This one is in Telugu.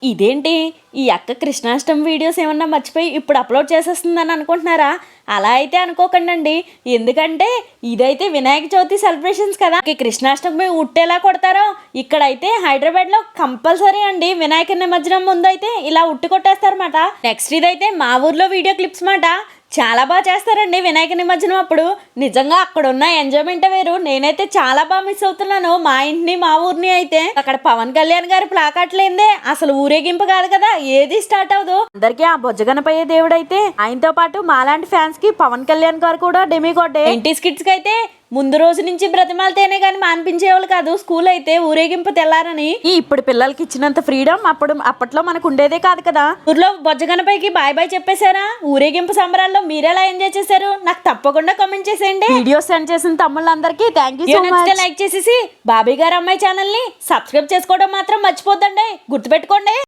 ఇదేంటి ఈ అక్క కృష్ణాష్టమి వీడియోస్ ఏమన్నా మర్చిపోయి ఇప్పుడు అప్లోడ్ చేసేస్తుందని అనుకుంటున్నారా? అలా అయితే అనుకోకండి. ఎందుకంటే ఇదైతే వినాయక చవితి సెలబ్రేషన్స్ కదా. కృష్ణాష్టమి ఉట్టేలా కొడతారో ఇక్కడైతే హైదరాబాద్లో కంపల్సరీ అండి. వినాయక నిమజ్జనం ముందు అయితే ఇలా ఉట్టి కొట్టేస్తారన్నమాట. నెక్స్ట్ ఇదైతే మా ఊర్లో వీడియో క్లిప్స్ మాట. చాలా బాగా చేస్తారండి వినాయక నిమజ్జనం అప్పుడు. నిజంగా అక్కడ ఉన్న ఎంజాయ్మెంట్ వేరు. నేనైతే చాలా బాగా మిస్ అవుతున్నాను మా ఇంటిని మా ఊరిని. అయితే అక్కడ పవన్ కళ్యాణ్ గారి ప్లాకాట్ లేదే అసలు ఊరేగింపు కాదు కదా, ఏది స్టార్ట్ అవ్వదు. అందరికీ ఆ బొజ్జగనపయ్యే దేవుడు అయితే ఆయనతో పాటు మాలాంటి ఫ్యాన్స్ కి పవన్ కళ్యాణ్ గారు కూడా డెమిగోడే. ఎన్టీస్ కిడ్స్ కి అయితే ముందు రోజు నుంచి బ్రతిమాలతేనే కానీ మానిపించేవాళ్ళు కాదు. స్కూల్ అయితే ఊరేగింపు తెల్లారని. ఇప్పుడు పిల్లలకి ఇచ్చినంత ఫ్రీడమ్ అప్పట్లో మనకు ఉండేదే కాదు కదా. ఊర్లో బొజ్జగనపైకి బాయ్ బాయ్ చెప్పేశారా? ఊరేగింపు సంబరాల్లో మీరెలా ఎంజాయ్ చేశారు? నాకు తప్పకుండా కామెంట్ చేసేయండి. వీడియో సెండ్ చేసిన తమ్ముళ్ళందరికీ thank you so much. Like చేసేసి బాబీ గారు అమ్మాయి ఛానల్ ని సబ్స్క్రైబ్ చేసుకోవడం మాత్రం మర్చిపోద్దండి, గుర్తుపెట్టుకోండి.